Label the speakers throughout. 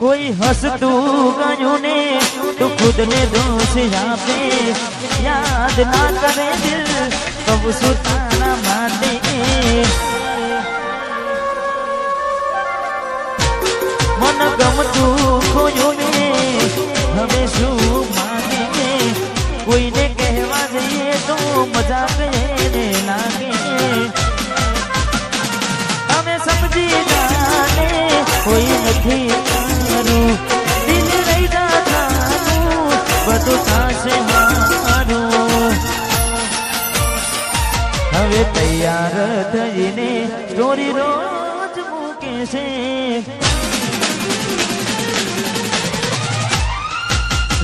Speaker 1: कोई हंसतू गयूं ने तो खुद ने दोष आपे याद ना करे दिल कब सुताना माटे मन गमतू खोयो ने हमें शू माने कोई ने कहवा जाइए तो मजाक ने लागे हमें समझी जाने कोई नहीं मारू दिल नहीं जातारू बधु थाशे मारू हवे तैयार थईने स्टोरी रोज मूके छे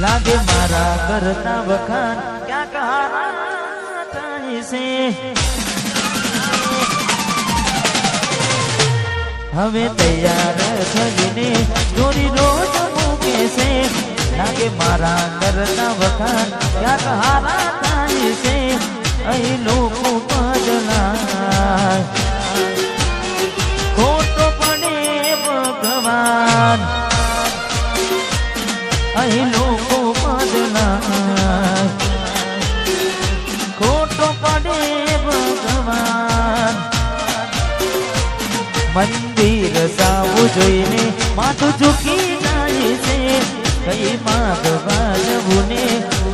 Speaker 1: लागे मारा करता वखान क्या कहा से हमें तैयार थईने स्टोरी रोज मूके से लागे मारा करता वखान क्या कहा से अही लोको बदला खोटो पड़े भगवान अही लोको बदला खोटो पड़े भगवान मंदिर सावु जोईने माथुं झूकी जाए छे कई मागवा जवुं ने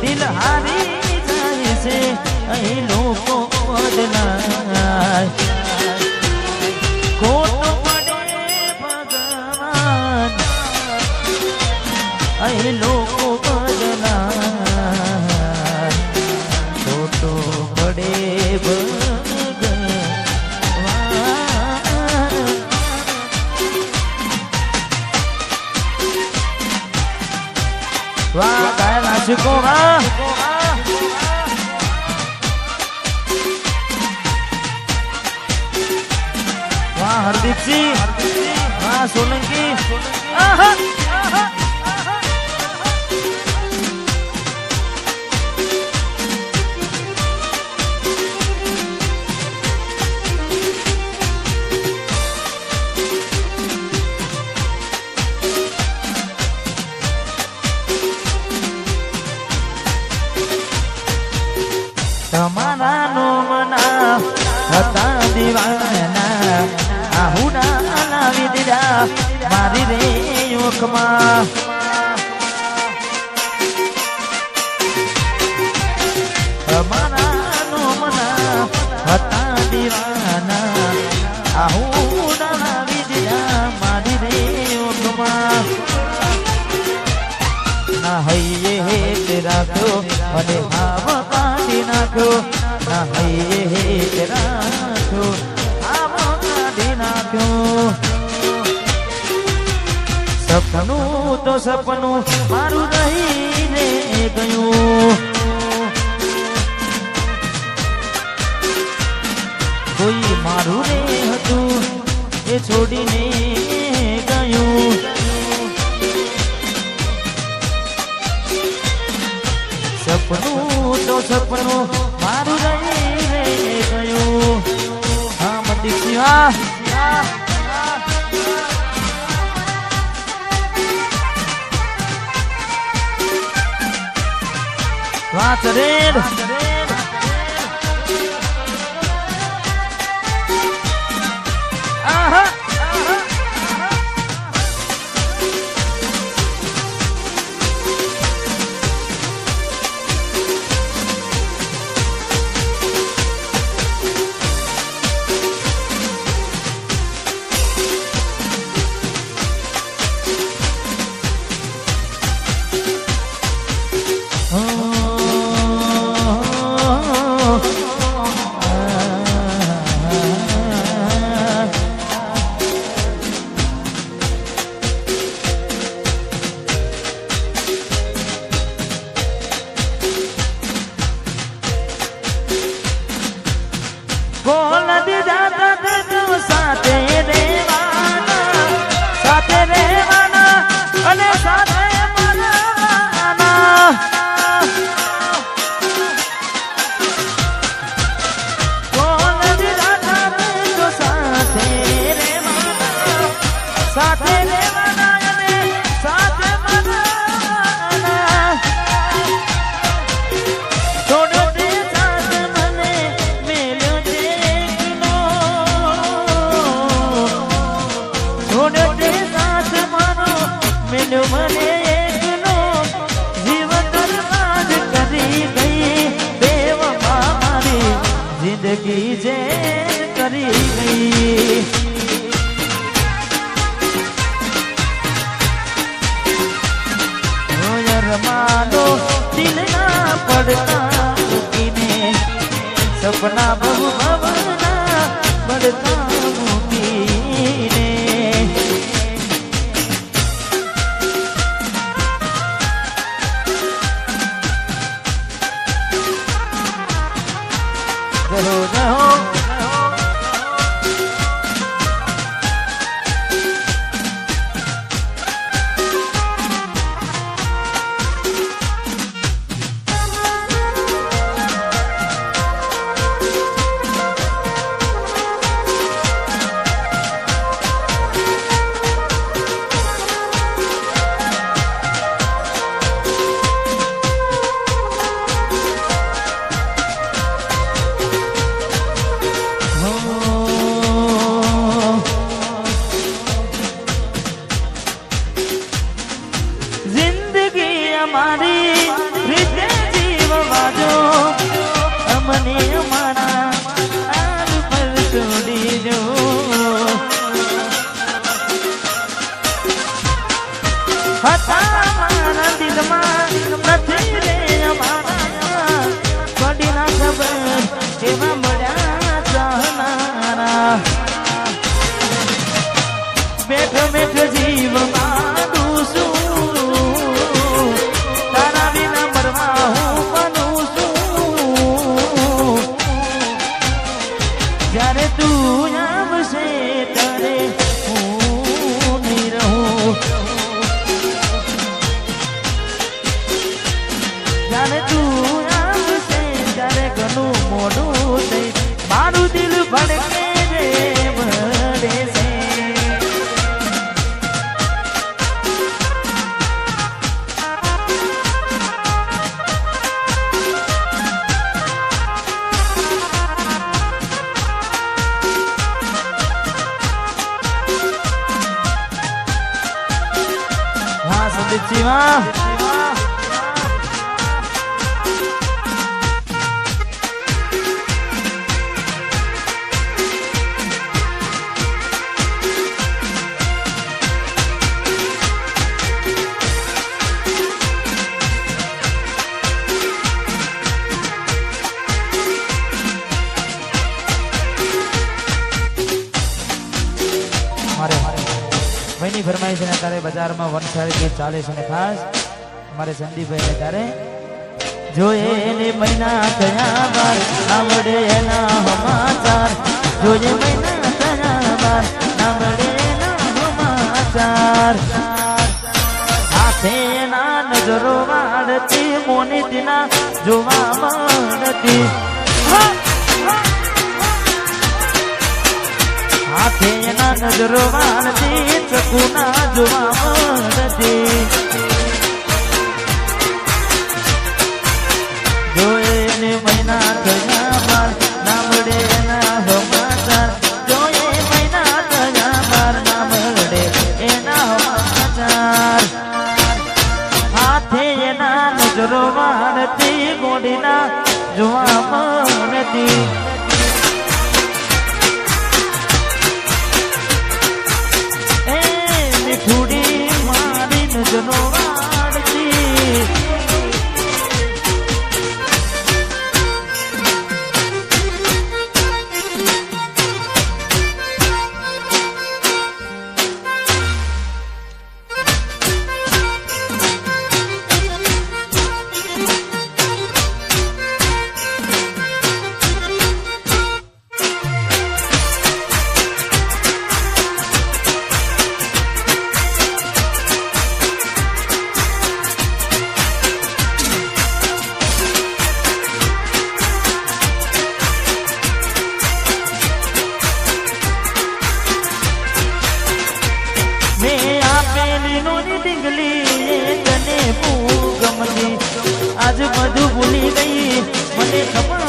Speaker 1: दिल हारी जाए छे अही लोको बदलाय खोटो पड़े भगवान अही लोको बदलाय खोटो पड़े वाह काय नाशिको वाह वाह हरदीप सिंह वाह सोलंकी आहा तमारा नो मना हता दीवाना आहुना लावी दीदा मारी रे योकमा तमारा नो मना हता दीवाना आहुना लावी दीदा मारी रे योकमा ना हइये हे तेरा तो अने हाव नाखो ना हइये तेरा तो हाव काढी नाख्यो सपनू तो सपनू मारू रहीने गयुं कोई मारू रे हतुं ए छोडीने गयुं सपनू तो सपनू मारू रही गयुं हाँ मंदिर सिवा वाह चरेर आहा સપના પ્રભુ ભવના બળતા મૂકીને રહો રહો મારી રીતે જીવવા જો અમને અમારા આર પર છોડી જો હતા મારા દિલમાં નથી રે અમારા પડી ના ખબર કેવા મળ્યા ચાહનારા બેઠો બેઠો જીવમાં જ્યારે તું આવશે ત્યારે હું નહીં રહું જ્યારે તું આવશે ત્યારે ઘણું મોડું થઈ મારું દિલ ભડકે રે ભડે છે જીવા ભાઈની ફરમાઈ છે ને તારે બજારમાં વનસારી ગીત ચાલે છે ને ખાસ મારે સંદીપભાઈ ને તારે જોઈએ એને મહિના થયા બાર આવડે એના સમાચાર જોઈએ મહિના થયા બાર આવડે એના સમાચાર હાથે એના નજરો વાળતી મોની દિના જોવા મળતી હાથે એના નજરો વાળતી ચકુના જોવા મળતી જોઈને મહિના થયા બાર ના મળે એના સમાચાર જોઈએ મહિના થયા બાર ના મળે એના સમાચાર હાથે એના નજરો વાળતી ગોડીના જોવા મળતી થોડી મારી નજરો વાળતી આજ બધું ભૂલી ગઈ મને ખબર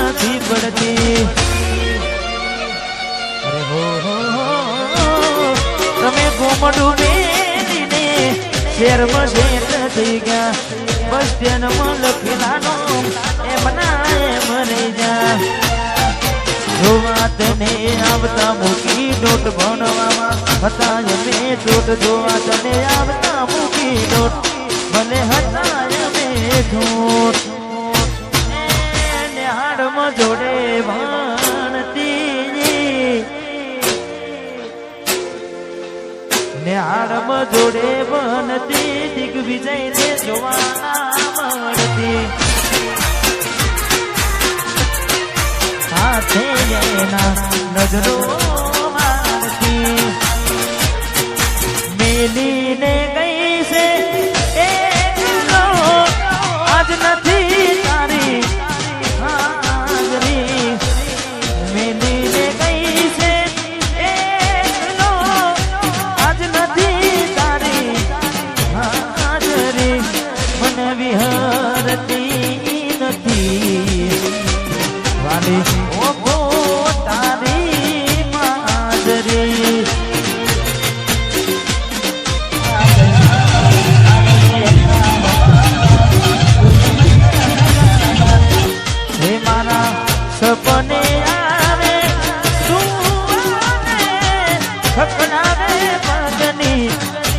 Speaker 1: નથી પડતી અરે હો તમે ગોમડું બેલીને શેરમાં શેર થઈ ગયા બસ સ્ટેન્ડમાં લખેલાનો એમ ના એમ રહી જા જોવા તને આવતા મૂકી ડોટ ભણવામાં હતા અમે ડોટ જોવા તને આવતા મૂકી ડોટ ભલે હતા અમે ઠોઠ નિહાળમાં જોડે ને હાડમ જોડે બનતી દિગ્વિજય ને જોવાના મળતી હાથે એના નજરો મારતી મેલીને ગઈ છે એકલો આજ નથી તારી હાજરી મેલીને ગઈ છે એકલો આજ નથી તારી હાજરી મને વિહરતી નથી વાલી ઓગો તારી માજરી હે મારા સપને આવે સુવાને ખકડાવે પગની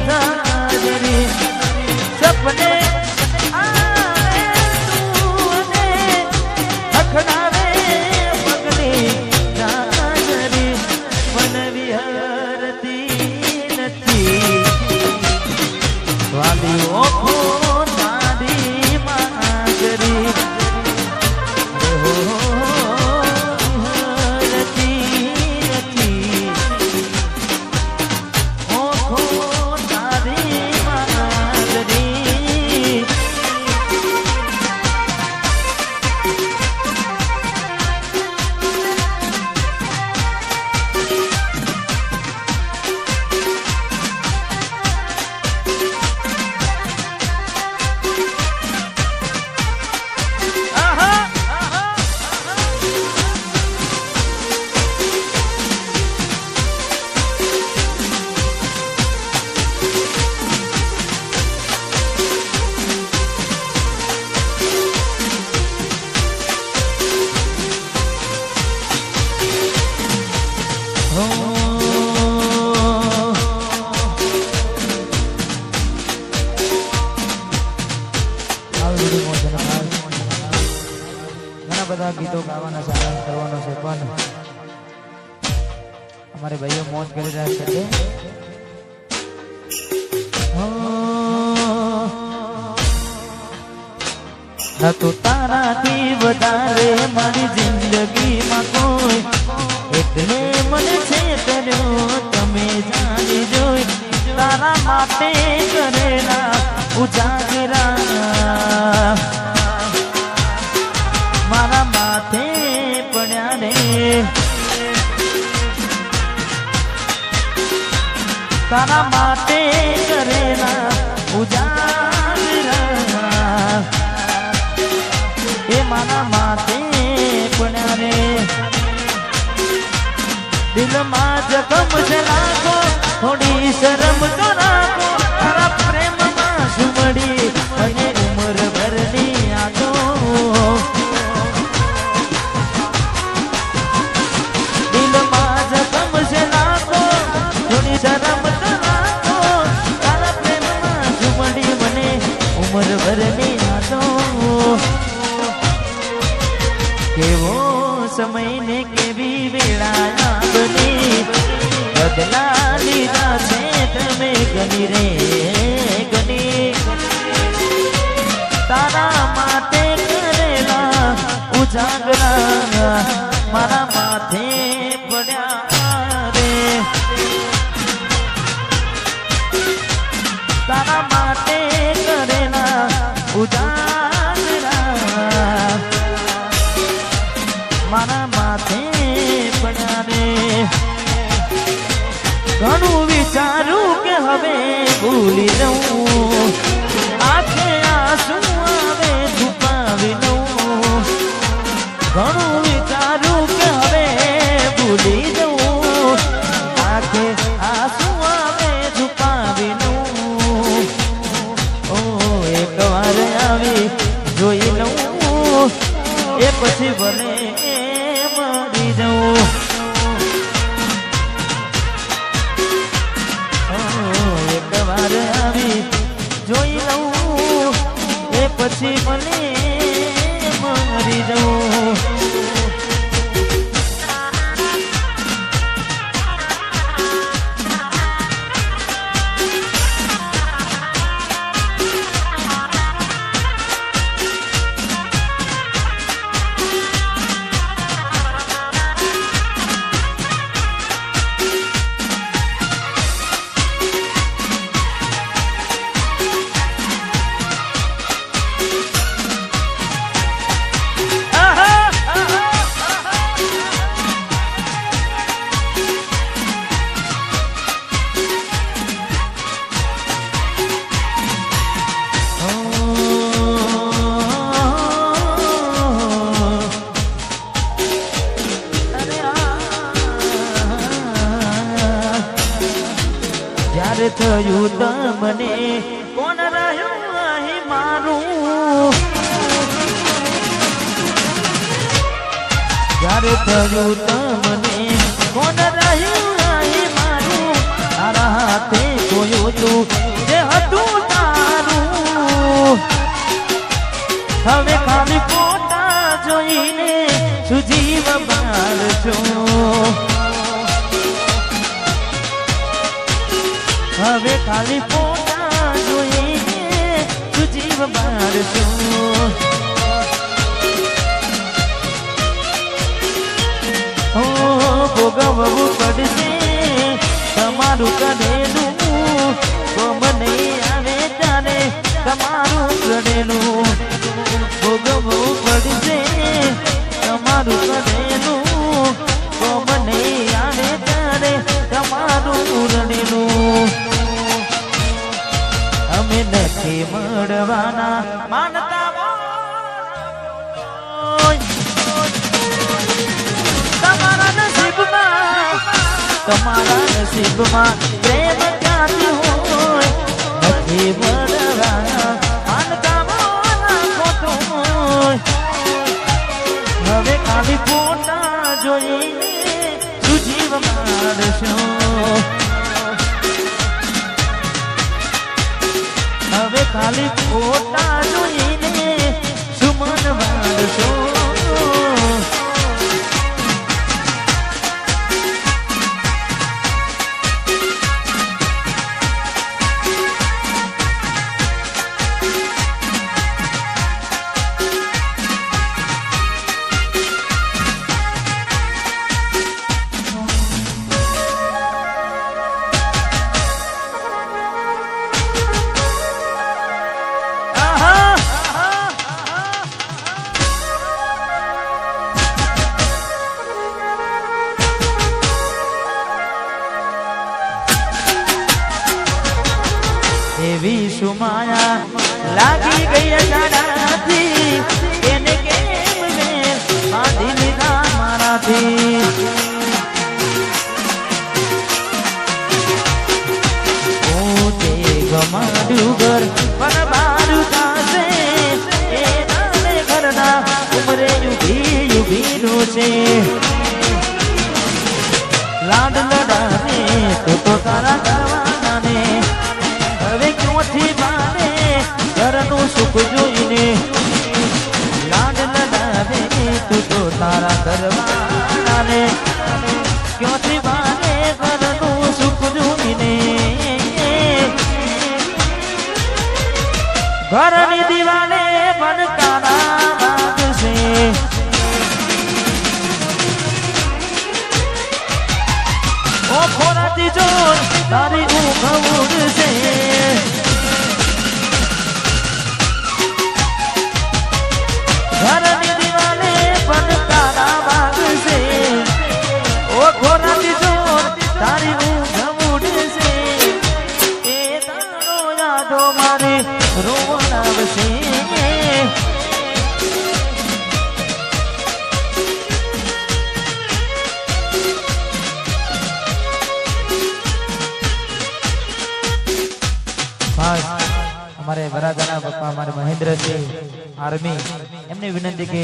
Speaker 1: હાજરી સપને આવે સુવાને ખકડાવે પગની હાજરી મન વિહરતી નથી વાલી ઓખો તારી માજરી ઘણા બધા ગીતો ગાવાના સારાંશ કરવાનો છે પણ અમારે ભાઈઓ મોજ કરી રહ્યા છે ન તો તારાથી વધારે મારી જિંદગીમાં કોઈ એટલે મને છે કર્યો તમે જાણી જોઈ તારા માટે કરેલા ઉજાગરા મારા માથે પડ્યા રે તારા માટે કરેલા ઉજાગરા એ મારા માથે પડ્યા રે દિલમાં જખમ છે લાગો થોડી શરમ તો રાખો તારા પ્રેમમાં સુમડી અને ઉમર ભરની યાદો દિલમાં જખમ છે લાગો થોડી શરમ તો રાખો તારા પ્રેમમાં સુમડી મને ઉમર ભરની યાદો કેવો સમય ને કેવી વેળા બની બદલા લીધા છે તમે ગની રે ગની તારા માટે કરેલા ઉજાગરા મારા માથે પડ્યા રે તારા માટે કરેલા ઉજાગરા મારા માથે પડ્યા રે ઘણું વિચારું કે હવે ભૂલી જઉં આંખે આંસુ આવે છુપાવી લઉં ઘણું વિચારું કે હવે ભૂલી જઉં આંખે આંસુ આવે છુપાવી લઉં ઓ એક વાર આવી જોઈ લઉં એ પછી ભલે મરી જાઉં એક વાર આવી જોઈ લઉં એ પછી ભલે મરી જાઉં જ્યારે થયું તમને કોણ રહ્યું અહીં મારું જ્યારે થયું તમને કોણ રહ્યું અહીં મારું તારા હાથે જોયું તું જે હતું તારું હવે ખાલી ફોટા જોઈને સુજીવ બાર છું હવે ખાલી ફોટા જોઈને સુજીવ બાર છું ભોગવવું પડશે તમારું કરેલું કોમ નહીં આવે ત્યારે તમારું કરેલું ભોગવવું પડશે તમારું કરેલું કોમ નહીં આવે ત્યારે તમારું રડેલું અમે નથી મળવાના માનતા તમારા નસીબમાં પ્રેમ ક્યાંથી હોય નથી મળવાના માનતામાં ખોટું હોય હવે ખાલી ફોટા જોઈને સુજીવ મારશો હવે ખાલી ફોટા જોઈને સુમન મારશો એવી સુમાયા લાગી ગઈ અજાણાથી એને કેમ મેં બાંધી લીધા મારાથી પોતે ગમાડ્યું ઘર પણ મારું થશે એ નાને ઘરના ઉમરે યુગી યુગીનું છે લાડ લડાને તો તારા કરવાના ને હવે ક્યોથી માને ઘરનું સુખ જોઈને લાડ લડાવે તું તો તારા ઘરવાળાને ક્યોથી માને ઘરનું સુખ જોઈને ઘરની દિવાલે ભણકારા વાગશે ઓ ખોરાતી જોર તારી ઊંઘ ઉડશે ઘરની દિવાલે ભણકારા વાગશે ઓ ખોરાતી જોર તારી ઊંઘ ઉડશે એ તારો યાદો મારે રોવડાવશે हमारे वरादाना पप्पा हमारे महेंद्र से आर्मी एमने विनंती के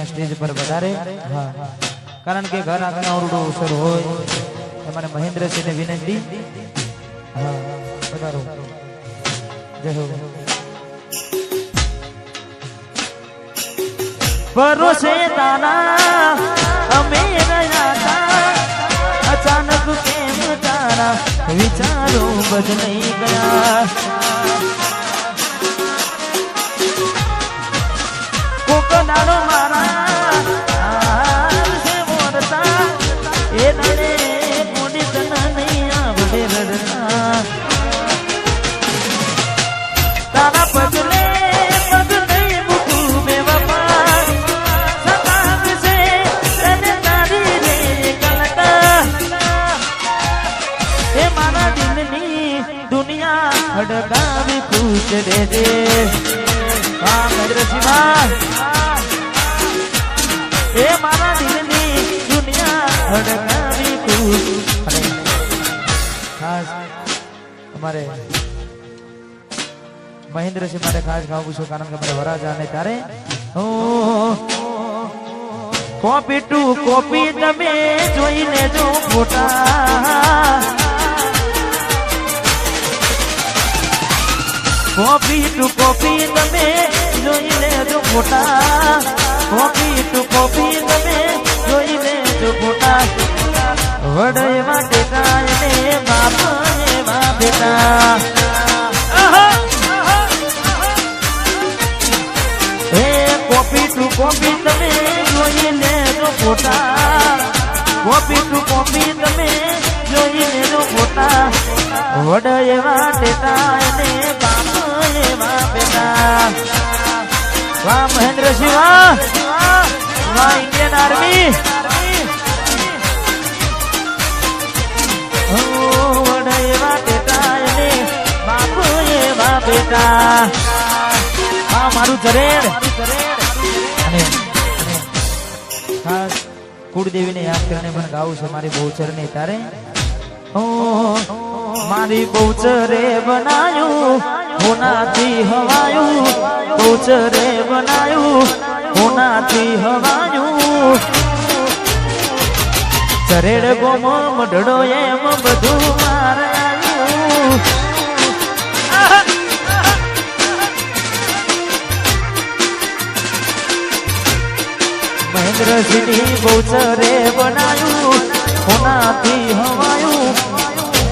Speaker 1: स्टेज पर पधारे हाँ कारण के घर आंगण औरडो सर होय हमारे महेंद्र से ने विनंती हाँ पधारो जय हो भरोसे ताना हमें नया था अचानक केम तारा विचारों बदल गया कोकनारो मारा से मोरता ए नरे मोडी तना नहीं आवडे रडता तारा पगले पगले मुकू में वफा सताव से तने तारी रे कलका ए मारा दिलनी दुनिया हड़कावी खुश दे दे हाँ महेंद्र शिवा ए मारा दिलनी दुनिया हड़कावी खुश खास અમારે મહેન્દ્રસિંહ માટે ખાસ ખાવું છું કારણ કે મારે વરાજા ને તારે કોપી ટુ કોપી તમે જોઈ લેજો ફોટા કોપી ટુ કોપી તમે જોઈ લેજો ફોટા કોપી ટુ કોપી તમે જોઈ લેજો ફોટા વડે માટે કાય ને બાપ એવા બેટા હે કોપી ટુ કોપી તમે જોઈ લેજો ફોટા કોપી ટુ કોપી તમે જોઈ લેજો ફોટા વડે એવા બેટા ને બાપ એવા બેટા વાહ મહેન્દ્રસિંહ વાહ ઇન્ડિયન આર્મી વડે એવા બેટા ને બાપ એવા બેટા આ મારું જરેડ અને ખાસ કુળદેવીને યાદ કરીને પણ ગાવું છે મારી બહુચર ને તારે મારી બહુચરે બનાયું હોનાથી હવાયું બહુચરે બનાયું હોનાથી હવાયું જરેડ ગોમ મઢડો એમ બધું મારાયું મહેન્દ્રસિંહની બહુચરે બનાયું હોનાથી હવાયું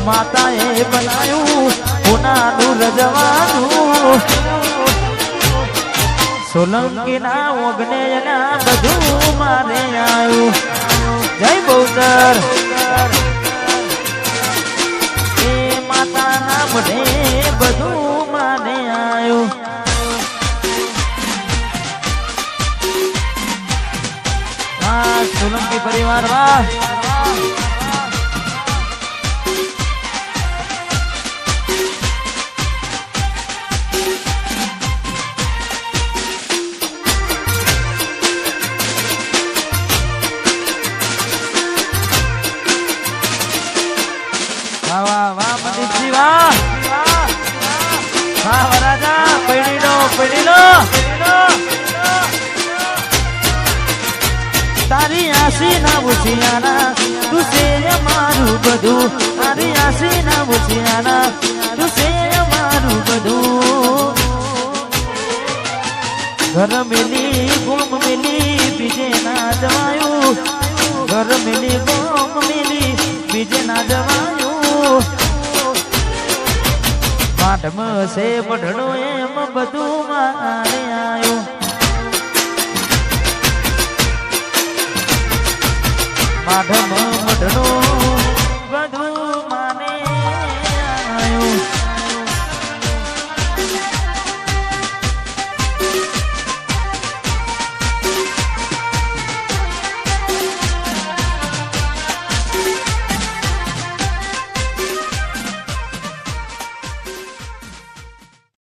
Speaker 1: માતાએ બનાયું હોનાનું રજવાનું સોલંકીના ઓગણેના બધું મારે આવ્યું જય બહુચર એ માતાના મને બધું મારે આવ્યું સોલંકી પરિવાર વાહ વાહ વાહ મનીષજી વાહ વાહ વરાજા પડી લો તારી આસી ના ઉછિયાના તું છે અમારું બધું તારી આસી ના ઉછિયાના તું છે અમારું બધું ઘર મેલી ગોમ મેલી બીજે ના જવાયું ઘર મેલી ગોમ મેલી બીજે ના જવાયું પાઠમ છે પઢડો એમ બધું મારે આવ્યું માધમ મઢડો